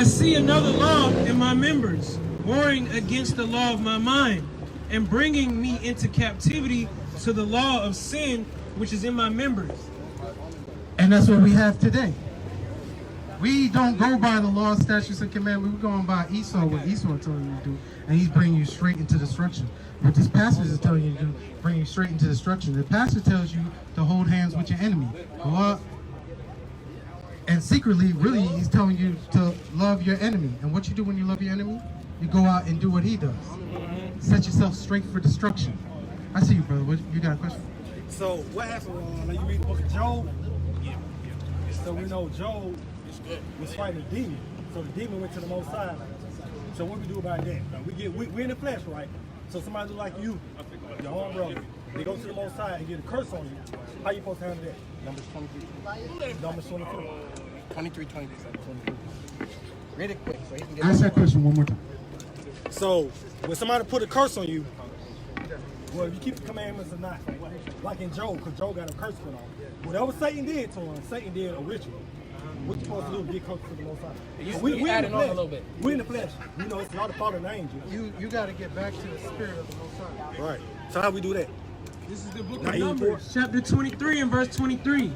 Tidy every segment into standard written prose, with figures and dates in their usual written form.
I see another law in my members, warring against the law of my mind, and bringing me into captivity to the law of sin which is in my members. And that's what we have today. We don't go by the law, statutes, and commandments. We're going by Esau, what Esau telling you to do, and he's bringing you straight into destruction. What this passage is telling you to do, bring you straight into destruction. The passage tells you to hold hands with your enemy. Go up, and secretly, really, he's telling you to love your enemy. And what you do when you love your enemy? You go out and do what he does. Set yourself straight for destruction. I see you, brother. You got a question? So what happened when you read the book of Job? So we know Job was fighting a demon. So the demon went to the Most High. So what we do about that? Now, we in the flesh, right? So somebody like you, your own brother, they go to the Most High and get a curse on you. How you supposed to handle that? Numbers 23. Numbers 23. 23. Read it quick so you can get Ask that question one more time. So when somebody put a curse on you, well, if you keep the commandments or not, like in Job, because Job got a curse put on. Whatever Satan did to him, Satan did a ritual. What you supposed to do to get close to the Most High? We adding on a little bit. We in the flesh. You know, it's not the fault of the angel. You got to get back to the spirit of the Most High. Right. So how we do that? This is the book Now, of Numbers, chapter 23 and verse 23.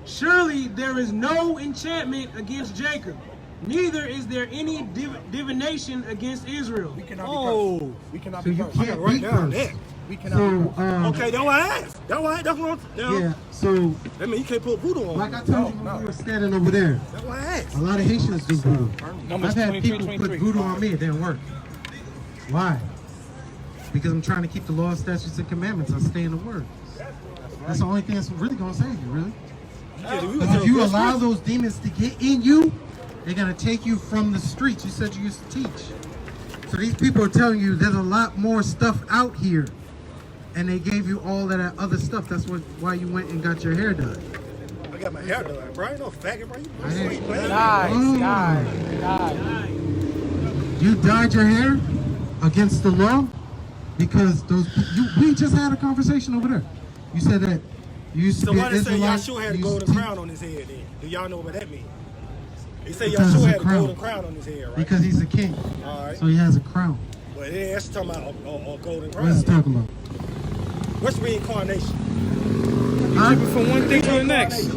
Surely there is no enchantment against Jacob, neither is there any divination against Israel. We cannot be cursed. We cannot be cursed. I gotta write down that. We cannot be cursed. Okay, that's why I asked. That's what I'm Yeah, so that mean you can't put voodoo on. like I told you when we were standing over there, That's why I asked. a lot of Haitians do voodoo. Numbers I've had 23, people put 23. voodoo on me, it didn't work. Why? Because I'm trying to keep the law, statutes, and commandments. I stay in the word. That's the only thing that's really going to save you, really. Because if you allow those demons to get in you, they're going to take you from the streets. You said you used to teach. So these people are telling you there's a lot more stuff out here. And they gave you all of that other stuff. That's why you went and got your hair done. I got my hair done, bro. I ain't no faggot, bro. Guys. You dyed your hair against the law because we just had a conversation over there. You said that you used to So be why an they say Israelite. Yahshua had a you used golden to crown on his head then? Do y'all know what that means? They say Because it's Yahshua a had a crown. golden crown on his head, right? Because he's a king. All right. So he has a crown. But it ain't actually talking about a golden crown. What is he talking about? What's reincarnation? Huh? From one thing to the next.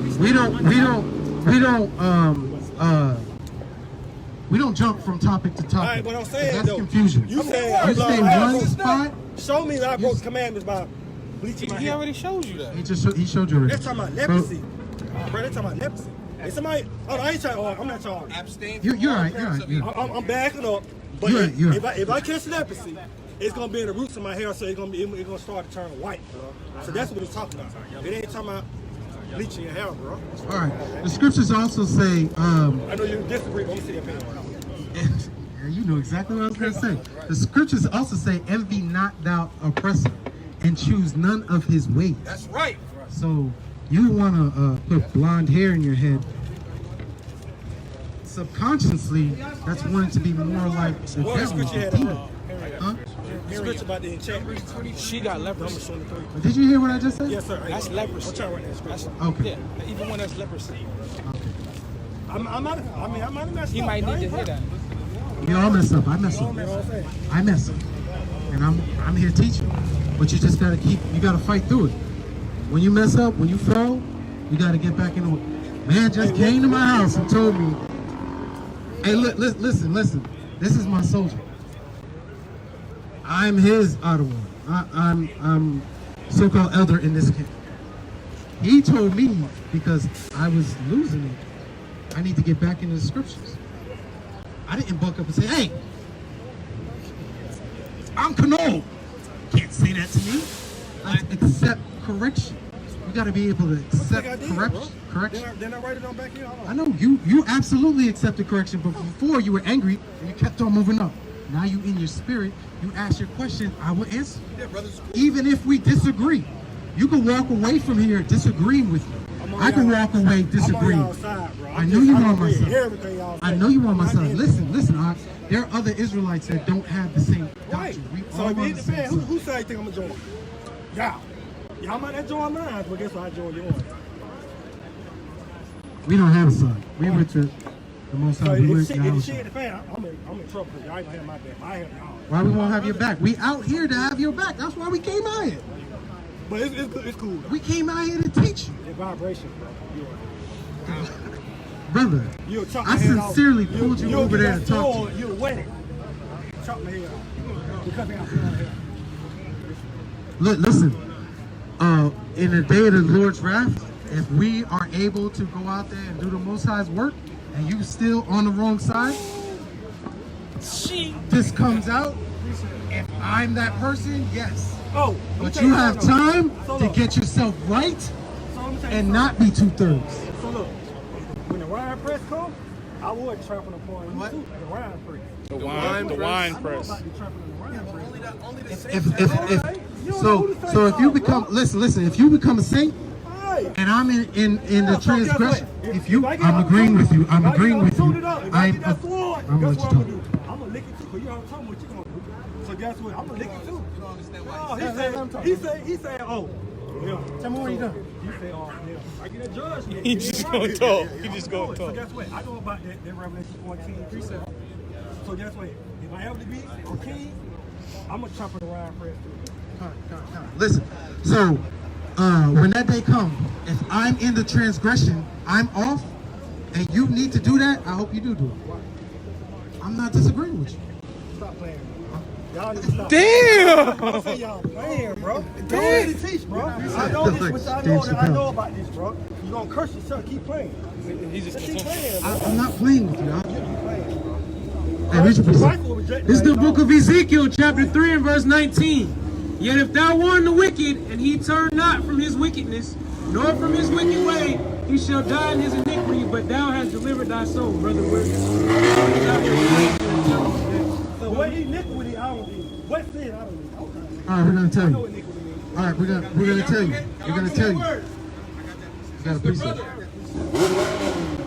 We don't jump from topic to topic. All right, but I'm saying that's though, confusion. You said You stay one spot. Show me that I broke the commandments by bleaching my He hair. already showed you that. He showed you already. They're talking about leprosy. Bro, they're talking about leprosy. If somebody, I ain't trying. I'm not trying. Abstain. You're right. You're right. I'm backing up. But You're right. if I catch leprosy, it's gonna be in the roots of my hair, so it's gonna start to turn white, bro. So that's what it's talking about. It ain't talking about bleaching your hair, bro. All right. The scriptures also say. I know you disagree, but I'm see your opinion. Yeah, you know exactly what I was going to say. The scriptures also say, envy not thou oppressor, and choose none of his ways. That's right. So you want to put blonde hair in your head. Subconsciously, that's wanting to be more like the What devil. scripture had Huh? scripture about the enchantment? She got leprosy. Numbers 23. Did you hear what I just said? Yes, sir. That's leprosy. I'm trying to write that scripture. Okay. Yeah, even when that's leprosy. I might have messed up. He might need to hear that. You all mess up. I mess You up. know what I'm saying? I mess up. And I'm here teaching. But you just gotta you gotta fight through it. When you mess up, when you fall, you gotta get back into it. Man just came to my house and told me, hey, look, listen. This is my soldier. I'm his Ottawa. I'm so-called elder in this camp. He told me because I was losing it, I need to get back into the scriptures. I didn't buck up and say, hey, I'm Canole. Can't say that to me. I accept correction. You got to be able to accept correction. Then I write it on back here. I know you absolutely accepted correction, but before you were angry and you kept on moving up. Now you in your spirit, you ask your question, I will answer. Yeah, brothers. Even if we disagree, you can walk away from here disagreeing with me. I can walk away disagreeing. I'm on y'all side, bro. I know you on my side. Everything y'all I say. know you on my side. I Listen, Ox. There are other Israelites that don't have the same Right. doctrine. We So all if on it the hit the same fan, side. who side you think I'm gonna join? Y'all might not join mine, but guess what? I join yours. We don't have a side. We were to The Most So High if will shit acknowledge hit you. the fan, I'm in trouble. Y'all ain't gonna have my back. I have y'all. Why we won't have your back? We out here to have your back. That's why we came out here. But it's cool. Though. We came out here to teach you. It's vibration, bro. Brother, You'll chop I my head off. sincerely pulled you over there to talk to you. You'll wet it. Chop my head off. Because I got blood on here. Look, listen. In the day of the Lord's wrath, if we are able to go out there and do the Most High's work, and you still on the wrong side, this comes out. If I'm that person, yes. Oh, But you have time to get yourself right and not be 2/3. So look, when the wine press comes, I would trample upon you too. The wine press. The wine press. I know about you trampling the wine press. So if you become listen, if you become a saint Hey. and I'm in the So guess transgression, what? if you, I get I'm out agreeing suited with you. I'm up, agreeing with you. If I get that sword, I'm guess gonna what let I'm you gonna talk. do? I'm gonna lick it too, because you don't tell me what you gonna do. So guess what? I'm gonna lick it too. You don't understand why he said, oh, yeah. Tell me what you done. He said, oh, yeah. I get a judgment. He just gonna talk. He just gonna So talk. guess what? I know about that Revelation 14 precept. So guess what? If I ever to be a king, I'm gonna chop the wine press too. Listen, so when that day comes, if I'm in the transgression, I'm off, and you need to do that, I hope you do it. I'm not disagreeing with you. Stop playing, bro. Y'all need to stop. Damn! I say y'all playing, bro. Don't really teach, bro. I know this, which I know about this, bro. You gonna curse yourself, keep playing. He's just Keep playing, bro. I'm not playing with you. You keep playing, bro. Hey, read your precept. Michael rejected This is the that, book of Ezekiel, chapter 3 and verse 19. Yet if thou warn the wicked, and he turn not from his wickedness, nor from his wicked way, he shall die in his iniquity, but thou hast delivered thy soul, brother. So what iniquity I don't need? What sin I don't need? All right, we're gonna tell I know you. what iniquity means. All right, we're gonna tell you. We're gonna tell you. You got a precept.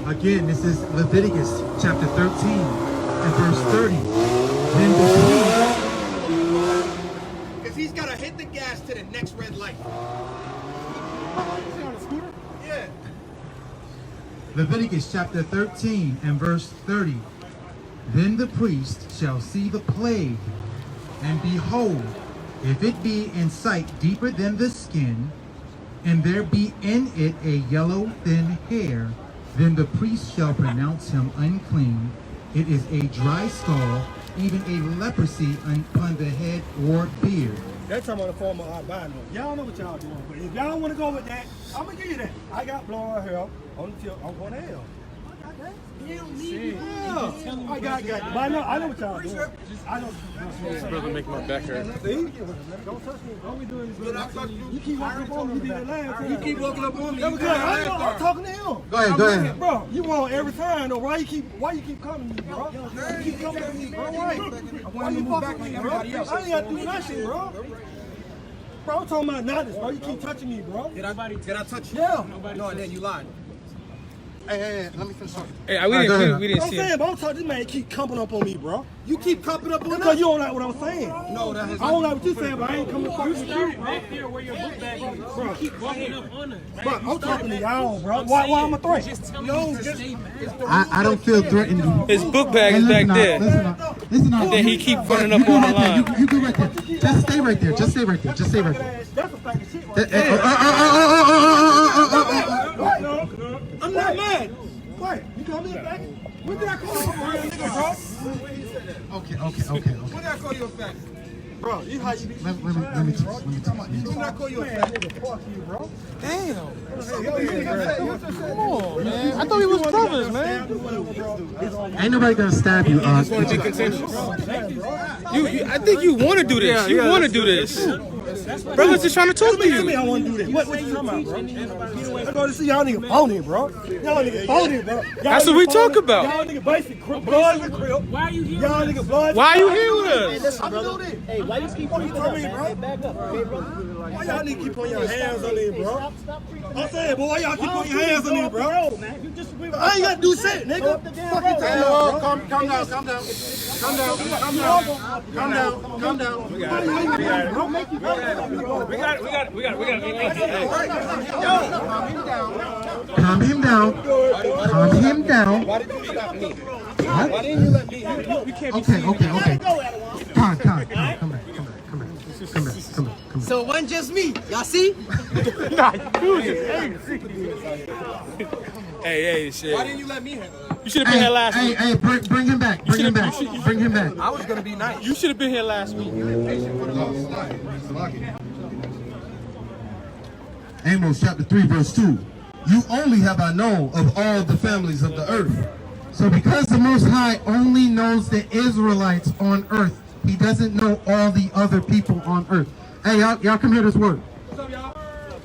Again, this is Leviticus chapter 13 and verse 30. Then the Because he's got to hit the gas to the next red light. Yeah. Leviticus chapter 13 and verse 30. Then the priest shall see the plague, and behold, if it be in sight deeper than the skin, and there be in it a yellow thin hair, then the priest shall pronounce him unclean. It is a dry skull, even a leprosy upon the head or beard. That's talking about the form of albino. Y'all know what y'all doing. But if y'all want to go with that, I'm going to give you that. I got blonde hair on the tip. I'm going to hell. I got that. You don't need yeah. I got that. But I know what y'all doing. I know. This brother make my back hurt. See? Don't touch me. All we doing is you keep walking up on me. You did it last time. You keep walking up on me. That was good. I'm talking to him. Go ahead. Bro, you wrong every time though. Why you keep coming to me, bro? You keep coming to me, bro. Why you fucking with me, bro? I ain't got to do nothing, bro. Bro, I'm talking about nothing, bro. You keep touching me, bro. Did I touch you? Yeah. No, and then you lied. Hey, let me finish talking. Hey, we didn't I'm see saying, it. but I'm talking, this man keep coming up on me, bro. You keep cupping up on Because us. you don't like what I'm saying. No, that has I don't like what you're saying, but I ain't coming to fuck with you. Back there where your book bag is. Bro. You keep walking up on us. Bro, I'm talking to y'all, bro. Why I'm a threat? Just tell me to stay back. I don't feel threatened. His book bag is back there. Listen up. Then he keep running up You go on the right there. line. You go right there. Just stay right there. Just stay right there. Just stay right there. That's a fact of shit right there. I'm not mad. What? You call me a faggot? When did I call you a nigga, bro? Okay. When did I call you a faggot? Bro, you how you be. Let me teach. When did I call you a faggot? Fuck you, bro. Damn. Come on, man. I thought we was brothers, man. Ain't nobody gonna stab you. Just want to be contentious. I think you want to do this. You want to do this. Brother's just trying to talk to Tell me you. I want to do this. What you talking about, bro? I go to see y'all niggas phony, bro. Y'all niggas phony, bro. That's what we talk about. Y'all niggas basic blood with crib. Why are you here? Y'all niggas blood. Why are you here with us? I'm doing it. Hey, why you keep on What you tell me, bro? Hey, back up, okay, brother? Why y'all need to keep putting your hands on me, bro? I'm saying, boy, why y'all keep putting your hands on me, bro? I ain't got to do shit, nigga. Fucking time, bro. Calm down. Calm him down. Why did you stop me? What? Why didn't you let me? Okay. Come back. So it wasn't just me. Y'all see? Hey, shit. Why didn't you let me handle it? You should have been here last week. Hey, bring him back. Bring him back. I was gonna be nice. You should have been here last week. Amos chapter 3 verse 2. You only have I known of all the families of the earth. So because the Most High only knows the Israelites on earth, he doesn't know all the other people on earth. Hey, y'all come hear this word.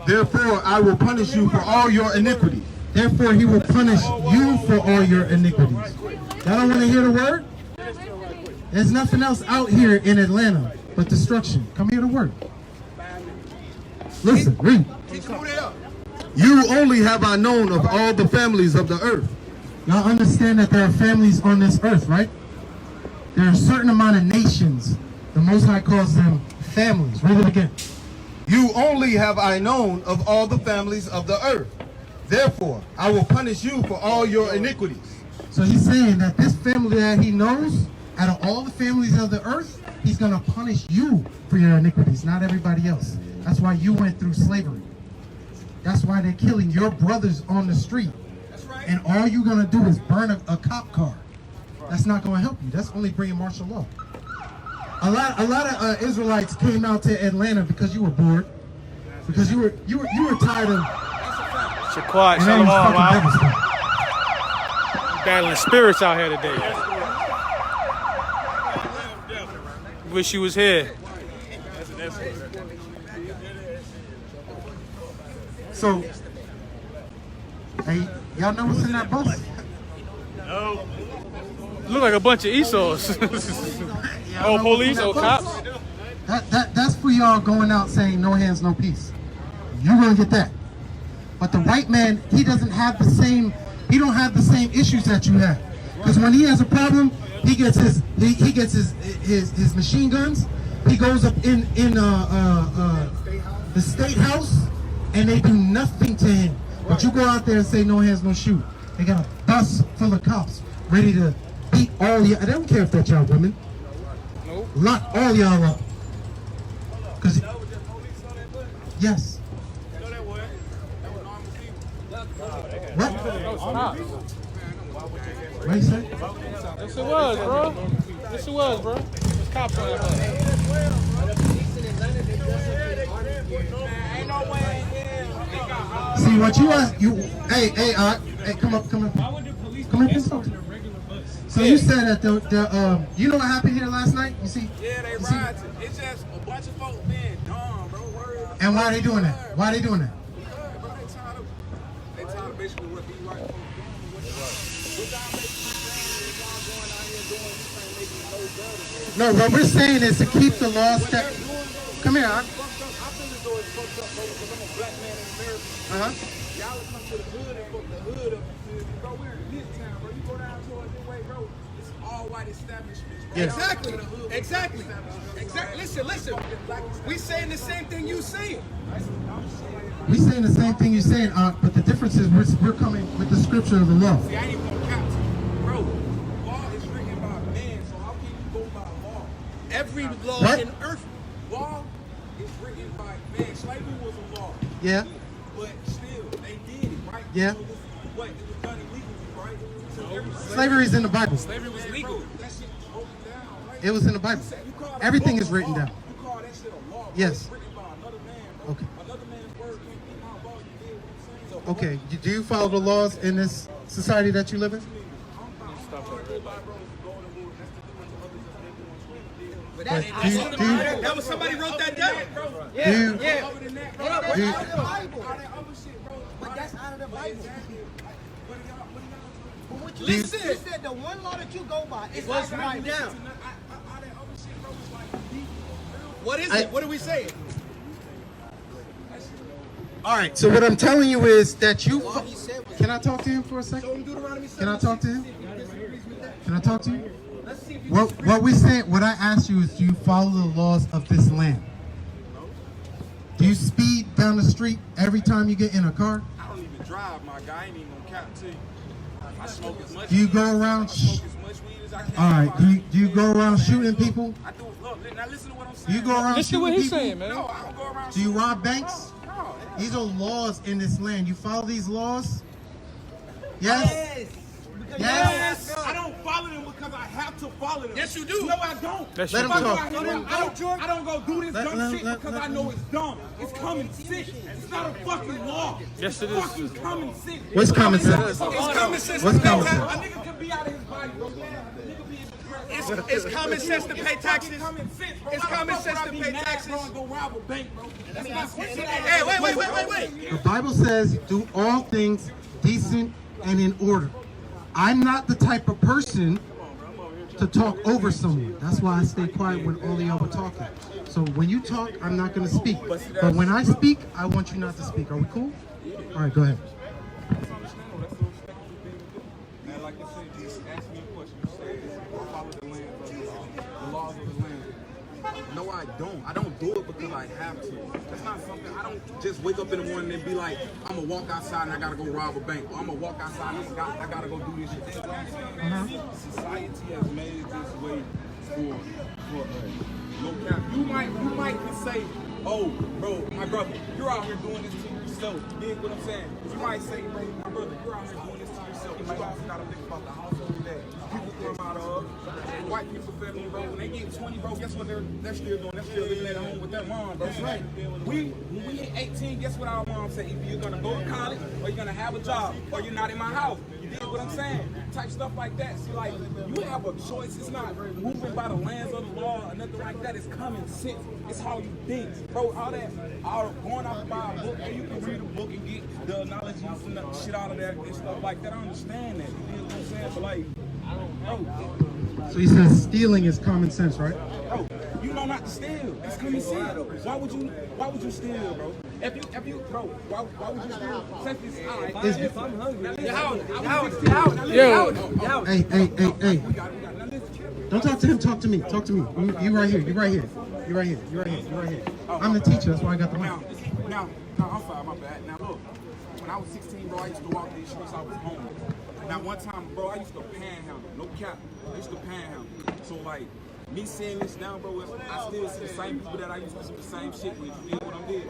Therefore, I will punish you for all your iniquities. Therefore, he will punish you for all your iniquities. Y'all don't want to hear the word? There's nothing else out here in Atlanta but destruction. Come hear the word. Listen, read. You only have I known of all the families of the earth. Y'all understand that there are families on this earth, right? There are a certain amount of nations. The Most High calls them families. Read it again. You only have I known of all the families of the earth. Therefore, I will punish you for all your iniquities. So he's saying that this family that he knows, out of all the families of the earth, he's going to punish you for your iniquities, not everybody else. That's why you went through slavery. That's why they're killing your brothers on the street. And all you're going to do is burn a cop car. That's not going to help you. That's only bringing martial law. A lot of Israelites came out to Atlanta because you were bored, because you were tired of. Shit quiet, And Shalom, fucking wow. devastated. Battling spirits out here today. Wish you was here. So, hey, y'all know what's in that bus? Look like a bunch of Esau's. Old police, old cops. That's for y'all going out saying no hands, no peace. You're gonna get that. But the white man, he doesn't have the same. He don't have the same issues that you have. Because when he has a problem, he gets his machine guns. He goes up in the state house, and they do nothing to him. But you go out there and say no hands, no shoot. They got a bus full of cops ready to beat all y'all. I don't care if that's y'all women. Nope. Lock all y'all up. Cause yes. What? What you say? Yes, it was, bro. Yes, it was, bro. There's cops on that. See what you are. Hey, come up. Come up and talk to me. So you said that you know what happened here last night? You see? Yeah, they ride. It's just a bunch of folks being dumb, bro. And why are they doing that? Why are they doing that? Bro, they tired of basically what these white folks doing. No, what we're saying is to keep the laws that. Come here, huh? Uh-huh. Y'all would come to the hood and fuck the hood up. Bro, we're in this town, bro. You go down towards the way, bro. It's all white establishments. Bro. Yes. Exactly. Listen. We saying the same thing you saying. We saying the same thing you're saying, but the difference is we're coming with the scripture of the law. See, I ain't even gonna count to you. Bro, law is written by man, so how can you go by law? Every law What? in earth. Law is written by man. Slavery was a law. Yeah. But still, they did it, right? Yeah. So it was done illegally, right? So Slavery's in the Bible. slavery was legal. That shit was broken down, right? It was in the Bible. You call that Everything law is written law. down. You call that shit a law. Bro. Yes. It's written by another man, bro. Okay. Another man's word can't be my law. You did what I'm saying? So Okay. Do you follow the laws in this society that you live in? That was somebody wrote that down. But that's out of the Bible. Listen. You said the one law that you go by is out of the Bible. Down. What is it? What are we saying? All right. So what I'm telling you is that you. Can I talk to him for a second? Can I talk to him? Can I talk to you? What we said, what I asked you is, do you follow the laws of this land? Do you speed down the street every time you get in a car? I don't even drive, my guy. I ain't even gonna cap to you. I smoke as much. Do you go around? Smoke as much weed as I can. All right. Do you go around shooting people? I do. Look, now listen to what I'm saying. Do you go around Listen to shooting what he's people? saying, man. No, I don't go around. Do you rob banks? No, These are laws in this land. You follow these laws? Yes? Yes? I don't follow them because I have to follow them. Yes, you do. No, I don't. That's Let your him problem. talk. I don't go do this dumb shit because I know let- it's dumb. It's common sense. It's not a fucking law. Yes, it It's is. fucking common sense. What's common sense? It's common sense. What's to common pay sense? tax. A nigga could be out of his body, bro. A nigga be in depression. It's common sense to pay taxes. It's common sense, bro. It's Why the common fuck sense would I to be pay mad, taxes. bro, and go rob a bank, bro? That's not sense. Hey, wait. The Bible says, do all things decent and in order. I'm not the type of person to talk over someone. That's why I stay quiet when all of y'all are talking. So when you talk, I'm not going to speak. But when I speak, I want you not to speak. Are we cool? All right, go ahead. And like I said, just ask me a question. You say, follow the land, the laws of the land. No, I don't. I don't do it because I have to. That's not something. I don't just wake up in the morning and be like, I'm gonna walk outside and I gotta go rob a bank. Or I'm gonna walk outside and I gotta go do this shit. You know what I'm saying? Society has made this way for us. No cap. You might say, oh, bro, my brother, you're out here doing this to yourself. You dig what I'm saying? You might say, bro, my brother, you're out here doing this to yourself. You also gotta think about the household that people come out of. White people family, bro, when they get 20, bro, guess what they're still doing? They're still living at home with their mom, bro. That's right. When we hit 18, guess what our mom say? Either you're gonna go to college, or you're gonna have a job, or you're not in my house. You dig what I'm saying? Type stuff like that. See, like, you have a choice. It's not moving by the lands of the law or nothing like that. It's common sense. It's how you think. Bro, all going off by a book, and you can read a book and get the analogies and the shit out of that and stuff like that. I understand that. You dig what I'm saying? But like, bro, So he says stealing is common sense, right? bro, you know not to steal. It's common sense. Why would you steal, bro? If you, bro, why would you steal? Since it's all right. It's- I'm hungry. Yo. Hey. Don't talk to him, talk to me. Talk to me. You right here. I'm the teacher, that's why I got the mic. Now, I'm sorry, my bad. Now look, when I was 16, bro, I used to walk these streets, I was homeless. Now one time, bro, I used to panhandle, no cap. I used to panhandle. So like, me saying this now, bro, I still see the same people that I used to do the same shit with. You know what I'm doing?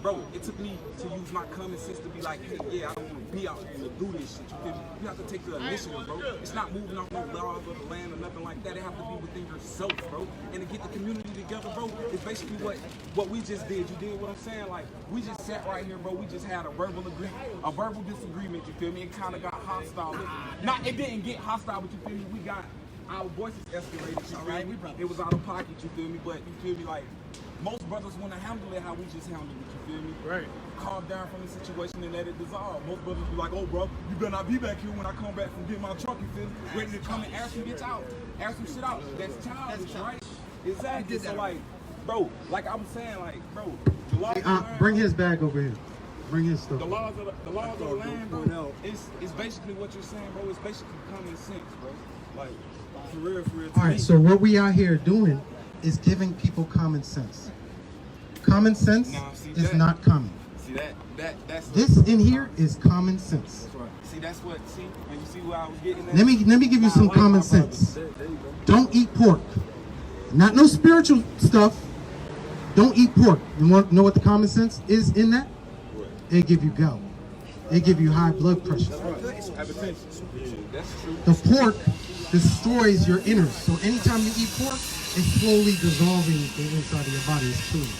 Bro, it took me to use my common sense to be like, hey, yeah, I don't want to be out here to do this shit. You feel me? You have to take the initiative, bro. It's not moving off no laws of the land or nothing like that. It have to be within yourself, bro. And to get the community together, bro, is basically what we just did. You did what I'm saying? Like, we just sat right here, bro. We just had a verbal disagreement. You feel me? It kind of got hostile. It didn't get hostile, but you feel me? We got our voices escalated. You feel me? It was out of pocket. You feel me? But you feel me? Like, most brothers want to handle it how we just handled it. You feel me? Right. Calm down from the situation and let it dissolve. Most brothers be like, oh, bro, you better not be back here when I come back from getting my truck. You feel me? Ready to come and air some bitch out. Air some shit out. That's childish, right? Exactly. So, like, bro, like I was saying, like, bro, the laws of the land, Bring his bag over here. Bring his stuff. the laws of the land, bro, it's basically what you're saying, bro. It's basically common sense, bro. Like, for real. All right, so what we out here doing is giving people common sense. Common sense Now, see is that- not common. See that's This in here is common sense. That's right. See, that's what. See, and you see where I was getting at. Let me give you some common sense. There you go. Don't eat pork. Not no spiritual stuff. Don't eat pork. You want to know what the common sense is in that? It give you gout. It give you high blood pressure. Hypertension. That's true. The pork destroys your innards. So anytime you eat pork, it's slowly dissolving the inside of your body. It's killing you.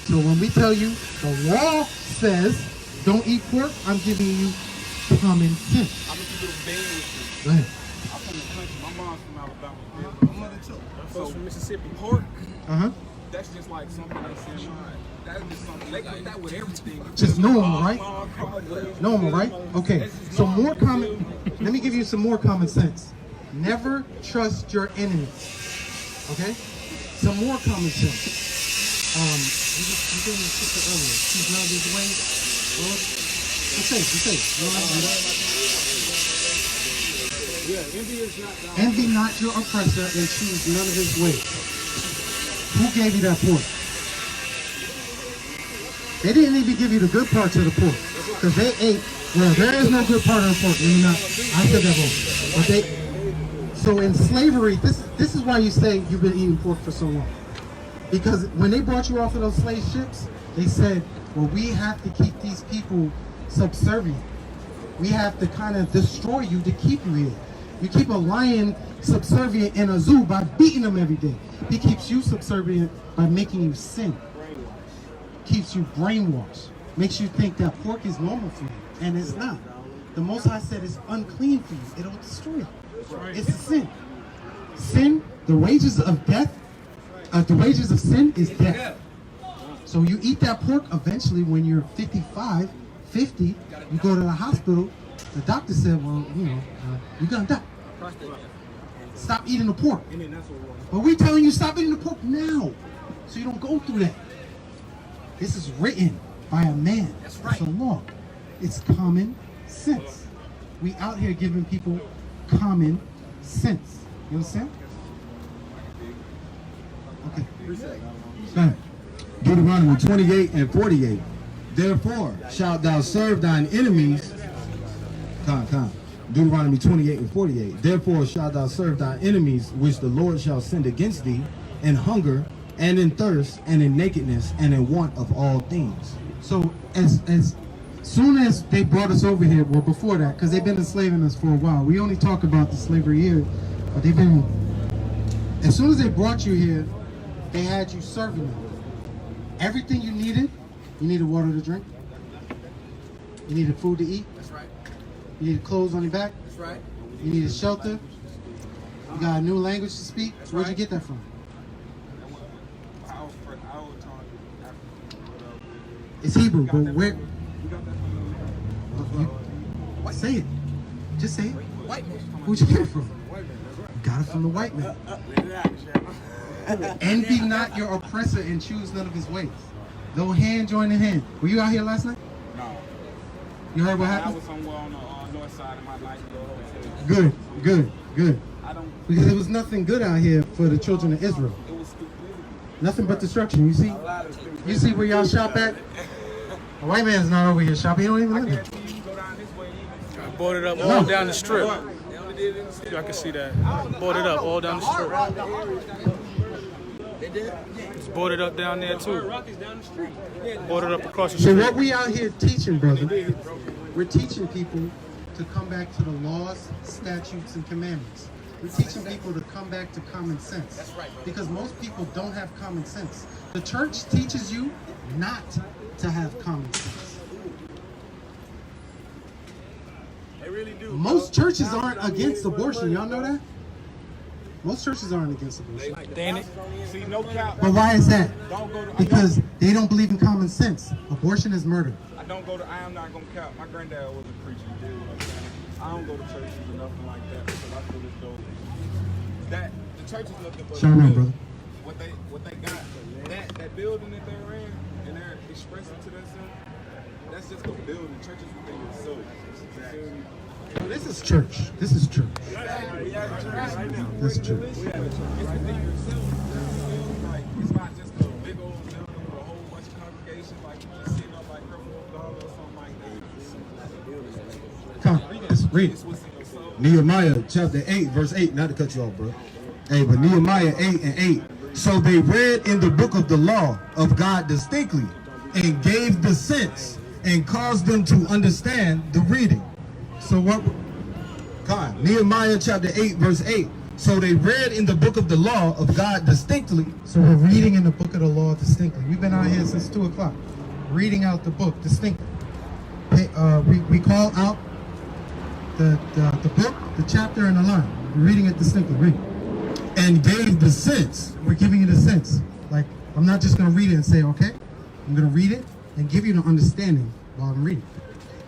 So when we tell you the law says don't eat pork, I'm giving you common sense. I'm gonna keep it a band with you. Go ahead. I'm from the country. My mom's from Alabama. My mother too. So from Mississippi. Pork, Uh-huh. that's just like something that's in mind. That's just something. They put that with everything. Just normal, right? Right? Normal, right? Okay. So more common. Let me give you some more common sense. Never trust your enemies. Okay? Some more common sense. You gave me a sister earlier. She's not this way. Lord, just say. You don't have to do that. Envy not your oppressor and choose none of his ways. Who gave you that pork? They didn't even give you the good parts of the pork. Because they ate, well, there is no good part of the pork. I said that wrong. But so in slavery, this is why you say you've been eating pork for so long. Because when they brought you off of those slave ships, they said, well, we have to keep these people subservient. We have to kind of destroy you to keep you here. You keep a lion subservient in a zoo by beating him every day. He keeps you subservient by making you sin. Keeps you brainwashed. Makes you think that pork is normal for you. And it's not. The Most High said it's unclean for you. It'll destroy you. It's a sin. Sin, the wages of death, the wages of sin is death. So you eat that pork, eventually when you're 55, 50, you go to the hospital, the doctor said, well, you're gonna die. Stop eating the pork. But we're telling you stop eating the pork now, so you don't go through that. This is written by a man. It's a law. It's common sense. We out here giving people common sense. You understand? Okay. Go ahead. Deuteronomy 28 and 48. Therefore shalt thou serve thine enemies. Deuteronomy 28 and 48. Therefore shalt thou serve thine enemies, which the Lord shall send against thee, in hunger, and in thirst, and in nakedness, and in want of all things. So as soon as they brought us over here, well, before that, because they've been enslaving us for a while. We only talk about the slavery here, but they've been, as soon as they brought you here, they had you serving them. Everything you needed water to drink. You needed food to eat. That's right. You needed clothes on your back. That's right. You needed shelter. You got a new language to speak. That's Where'd you right. get that from? It's Hebrew, but where? Say it. Just say it. White man. Where'd you get it from? You got it from the white man. Envy not your oppressor and choose none of his ways. Though hand join in hand. Were you out here last night? No. You heard what I happened? was somewhere on the north side of my life. Good. I don't. Because there was nothing good out here for the children of Israel. It was stupidity. Nothing but destruction. You see? You see where y'all shop at? The white man's not over here shopping. He don't even live here. You go down this way. I boarded up all down the strip. I can see that. Boarded up all down the strip. It's boarded up down there too. Boarded up across the So street. what we out here teaching, brother, we're teaching people to come back to the laws, statutes, and commandments. We're teaching people to come back to common sense. Because most people don't have common sense. The church teaches you not to have common sense. They really do. Most churches aren't against abortion. Y'all know that? Most churches aren't against abortion. Damn it. See, no cap. But why is that? Don't go to. Because they don't believe in common sense. Abortion is murder. I don't go to. I am not gonna cap. My granddad was a preacher. You did what I'm saying. I don't go to churches or nothing like that because I feel as though that the church is nothing but. Shout out, brother. What they got, that building that they're in, and they're expressing to themselves. That's just a building. Church is within yourself. This is church. This is church. This is church. It's within yourself. Like, it's not just a big old building with a whole bunch of congregations like you just sitting up like $1 or something like that. Come on, let's read it. It's what's in your soul. Nehemiah chapter 8, verse 8. Not to cut you off, bro. Hey, but Nehemiah 8 and 8. So they read in the book of the law of God distinctly and gave the sense and caused them to understand the reading. So what? God, Nehemiah chapter 8, verse 8. So they read in the book of the law of God distinctly. So we're reading in the book of the law distinctly. We've been out here since 2 o'clock, reading out the book distinctly. We call out the book, the chapter, and the line. We're reading it distinctly. Read. And gave the sense. We're giving you the sense. Like, I'm not just going to read it and say, okay. I'm going to read it and give you the understanding while I'm reading.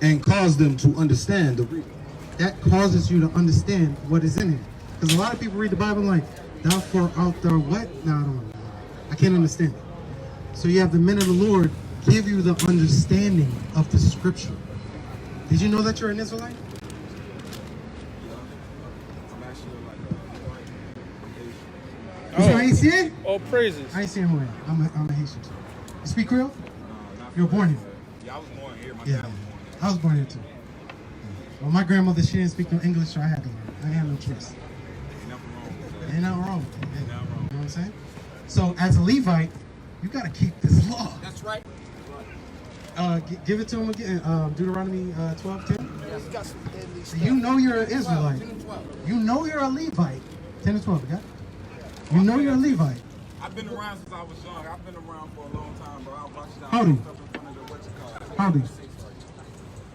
And caused them to understand the reading. That causes you to understand what is in it. Because a lot of people read the Bible like, thou for out thou what? No, I don't know. I can't understand it. So you have the men of the Lord give you the understanding of the scripture. Did you know that you're an Israelite? I'm actually like You say Haitian? All praises. I ain't saying where. I'm a Haitian too. You speak Creole? You were born here? Yeah, I was born here. My Yeah. dad was born here. I was born here too. Well, my grandmother, she didn't speak no English, so I had to learn. I had no choice. Ain't nothing wrong with that. Ain't nothing wrong with it. Ain't nothing wrong. You know what I'm saying? So as a Levite, you got to keep this law. That's right. Give it to him again. Deuteronomy 12:10. Yes, got some deadly So you know you're an Israelite. 10 and 12. You know you're a Levite. 10 and 12, you got it? You know you're a Levite. I've been around since I was young. I've been around for a long time, bro. I watched that How old are you? stuff in front of the what's it called? How old are you?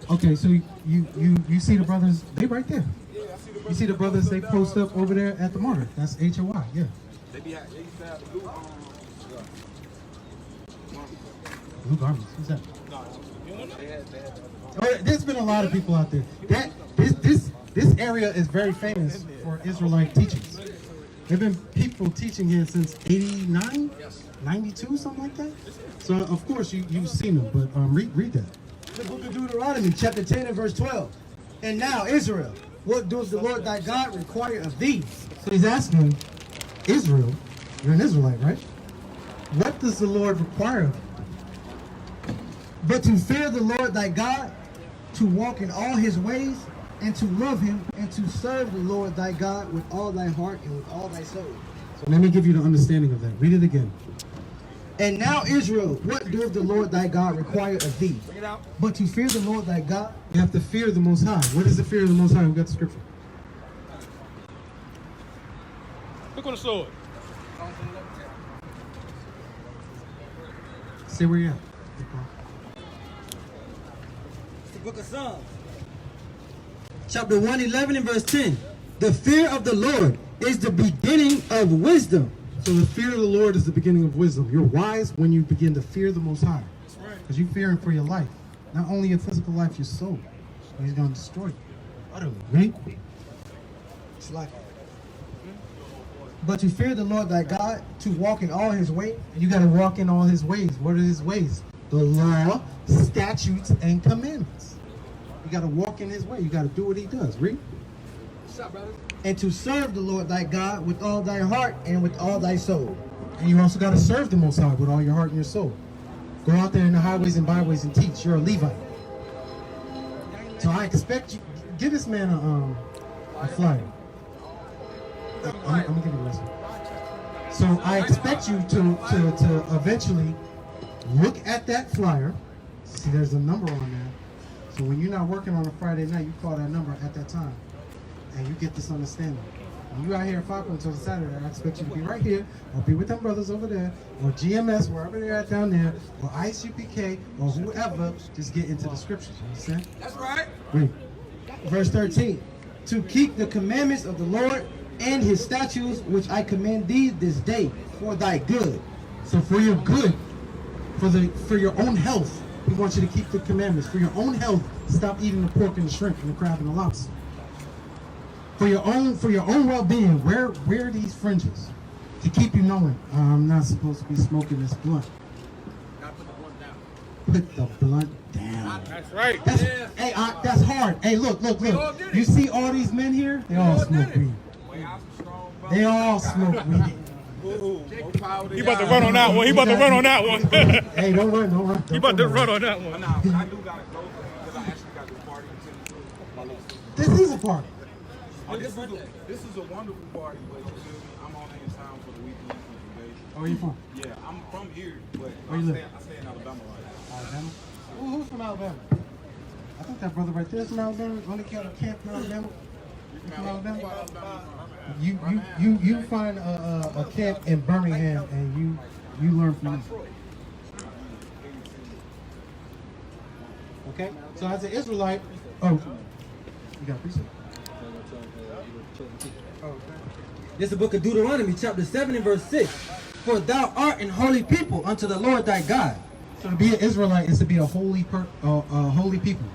Okay, so you see the brothers, they right there. Yeah, I see the You see the brothers, they post up over there at the martyr. That's HOI, yeah. They used to have the blue Blue garments, who's that? Oh, there's been a lot of people out there. This area is very famous for Israelite teachings. There've been people teaching here since 89, 92, something like that. So of course you've seen them, but read that. The book of Deuteronomy, chapter 10 and verse 12. And now, Israel, what does the Lord thy God require of thee? So he's asking Israel, you're an Israelite, right? What does the Lord require of you? But to fear the Lord thy God, to walk in all his ways, and to love him, and to serve the Lord thy God with all thy heart and with all thy soul. So let me give you the understanding of that. Read it again. And now, Israel, what doeth the Lord thy God require of thee? But to fear the Lord thy God. You have to fear the Most High. What is the fear of the Most High? We got the scripture. Look on the sword. Say where you at. It's the book of Psalms. Chapter 111 and verse 10. The fear of the Lord is the beginning of wisdom. So the fear of the Lord is the beginning of wisdom. You're wise when you begin to fear the Most High. Because you fear Him for your life. Not only your physical life, your soul. He's going to destroy you. Utterly. Read. It's like, but to fear the Lord thy God, to walk in all his ways. You got to walk in all His ways. What are His ways? The law, statutes, and commandments. You got to walk in His way. You got to do what He does. Read. What's up, brother? And to serve the Lord thy God with all thy heart and with all thy soul. And you also got to serve the Most High with all your heart and your soul. Go out there in the highways and byways and teach. You're a Levite. So I expect you. Give this man a flyer. I'm gonna give you this one. So I expect you to eventually look at that flyer. See, there's a number on there. So when you're not working on a Friday night, you call that number at that time, and you get this understanding. When you out here at 5 until Saturday, I expect you to be right here, or be with them brothers over there, or GMS, wherever they're at down there, or ICPK, or whoever. Just get into the scriptures. You understand? That's right. Read. Verse 13. To keep the commandments of the Lord and his statutes, which I command thee this day, for thy good. So for your good, for your own health, we want you to keep the commandments. For your own health, stop eating the pork and the shrimp and the crab and the lobster. For your own well-being, wear these fringes to keep you knowing I'm not supposed to be smoking this blunt. Gotta put the blunt down. Put the blunt down. That's right. Hey, that's hard. Hey, look. You see all these men here? They all smoke weed. They all smoke weed. He about to run on that one. He about to run on that one. Hey, don't run. He about to run on that one. Nah, but I do gotta go because I actually got this party in Tennessee. This is a party. This is a wonderful party, but you feel me? I'm only in town for the weekend. Where you from? Yeah, I'm from here, but Where you live? I stay in Alabama right now. Alabama? Who's from Alabama? I think that brother right there is from Alabama. Only got a camp in Alabama. You from Alabama? You find a camp in Birmingham and you learn from them. Okay? So as an Israelite, you got a precept? This is the book of Deuteronomy, chapter 7 and verse 6. For thou art an holy people unto the Lord thy God. So to be an Israelite is to be a holy people,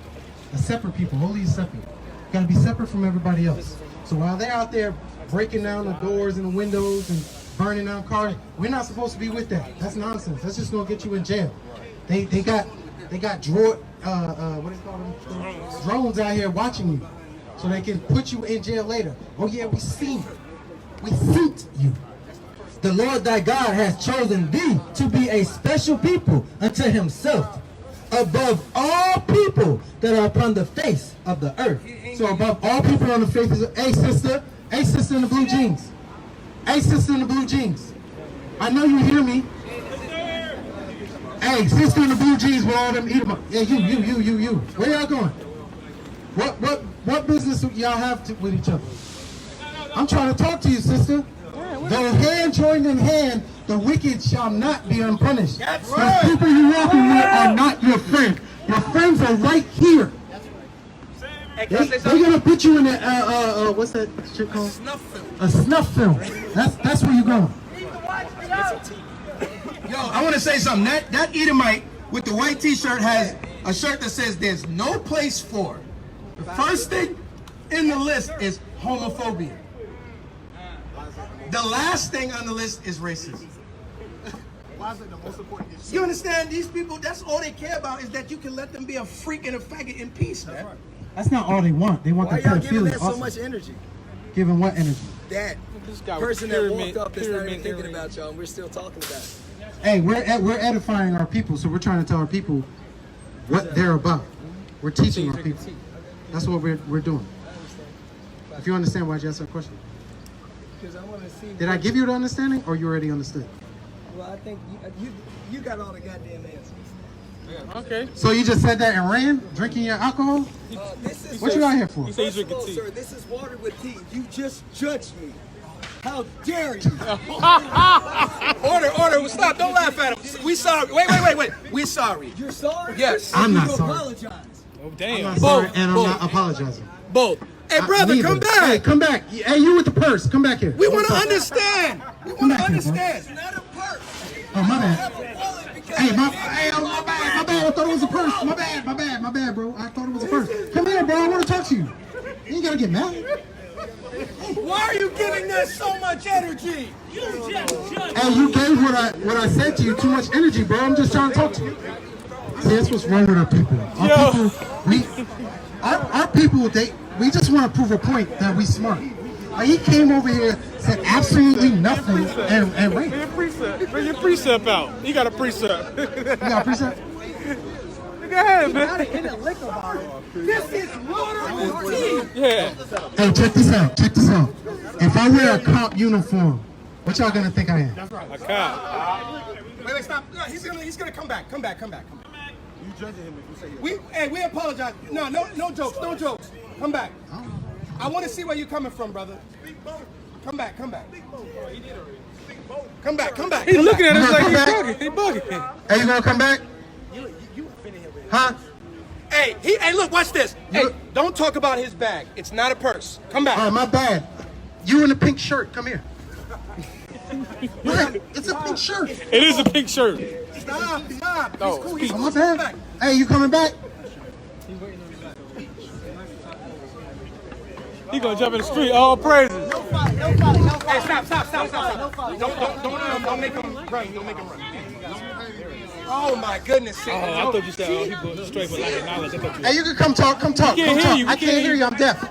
a separate people. Holy is separate. You got to be separate from everybody else. So while they're out there breaking down the doors and the windows and burning down cars. We're not supposed to be with that. That's nonsense. That's just gonna get you in jail. They got what do you call them? Drones out here watching you, so they can put you in jail later. Oh yeah, we seen you. The Lord thy God has chosen thee to be a special people unto himself, above all people that are upon the face of the earth. So above all people on the face of the hey sister in the blue jeans. Hey sister in the blue jeans. I know you hear me. Hey, sister in the blue jeans with all them eat 'em up. Yeah, you. Where y'all going? What business y'all have with each other? I'm trying to talk to you, sister. Though hand joined in hand, the wicked shall not be unpunished. That's The right. people you walking with are not your friend. Your friends are right here. They're gonna put you in a what's that shit called? Snuff film. A snuff film. That's where you're going. Yo, I want to say something. That Edomite with the white T-shirt has a shirt that says "There's no place for." The first thing in the list is homophobia. The last thing on the list is racism. Why is it the most important issue? You understand? These people, that's all they care about is that you can let them be a freak and a faggot in peace, man. That's not all they want. They want Why the y'all giving pedophilia that so also. much energy? Giving what energy? That This guy person with that pyramid- walked up that's not even pyramid thinking earring. about y'all, and we're still talking about it. Hey, we're edifying our people, so we're trying to tell our people what they're about. We're teaching our people. That's what we're doing. If you understand why I asked that question. Because I want to see. Did I give you the understanding, or you already understood? Well, I think you got all the goddamn answers. Okay. So you just said that and ran, drinking your alcohol? This is What you out here for? He said he's First of drinking all, tea. sir, this is water with tea. You just judged me. How dare you? Order, stop, don't laugh at him. We sorry. Wait. We're sorry. You're sorry? Yes. I'm You not sorry. apologize. Oh, I'm damn. not sorry, Both, and I'm both. not apologizing. Both. Hey, brother, Neither. come Hey, back. come back. Hey, you with the purse. Come back here. We want to understand. We want to back here, bro. understand. It's not a purse. Oh, my bad. Have a wallet because Hey, my bad. I thought it was a purse. My bad, bro. I thought it was a purse. Come here, bro. I want to talk to you. You ain't gotta get mad. Why are you giving that so much energy? Hey, you gave what I said to you too much energy, bro. I'm just trying to talk to you. See, that's what's wrong with our people. Our people, we just want to prove a point that we smart. Like, he came over here, said absolutely nothing, and ran. Bring your precept. Bring your precept out. You got a precept. You got a precept? Go ahead, man. in a liquor bottle. This is water with tea. Yeah. Hey, check this out. If I wear a cop uniform, what y'all gonna think I am? A cop. Wait, stop. No, he's gonna come back. Come back. You judging him if you say We apologize. No jokes. Come back. I want to see where you're coming from, brother. Come back. Come back. He's looking at us like he's Come bugging. He bugging. Hey, you gonna come back? Huh? Hey, look, watch this. Hey, don't talk about his bag. It's not a purse. Come back. All right, my bad. You in a pink shirt. Come here. Right, it's a pink shirt. It is a pink shirt. Stop. No, He's cool. He's Oh, cool. my Come bad. back. Hey, you coming back? He gonna jump in the street. All praises. Hey, stop. Don't make him run. Don't make him run. Oh my goodness. Oh, I thought you said he going straight for lack of knowledge. I thought you. Hey, you can come talk. can't hear you. We I can't can't hear you. I'm deaf.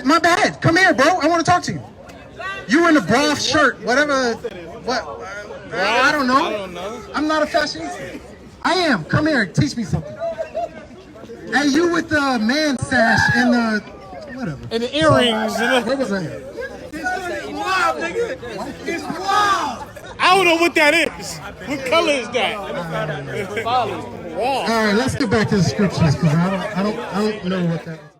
My bad. Come here, bro. I want to talk to you. You in the broth shirt, whatever. What? I don't know. I don't know. I'm not a fashionista. I am. Come here. Teach me something. Hey, you with the man sash and the whatever. And the earrings. Where was I? It's wild, nigga. It's wild. I don't know what that is. What color is that? Wow. All right, let's get back to the scriptures because I don't know what that was.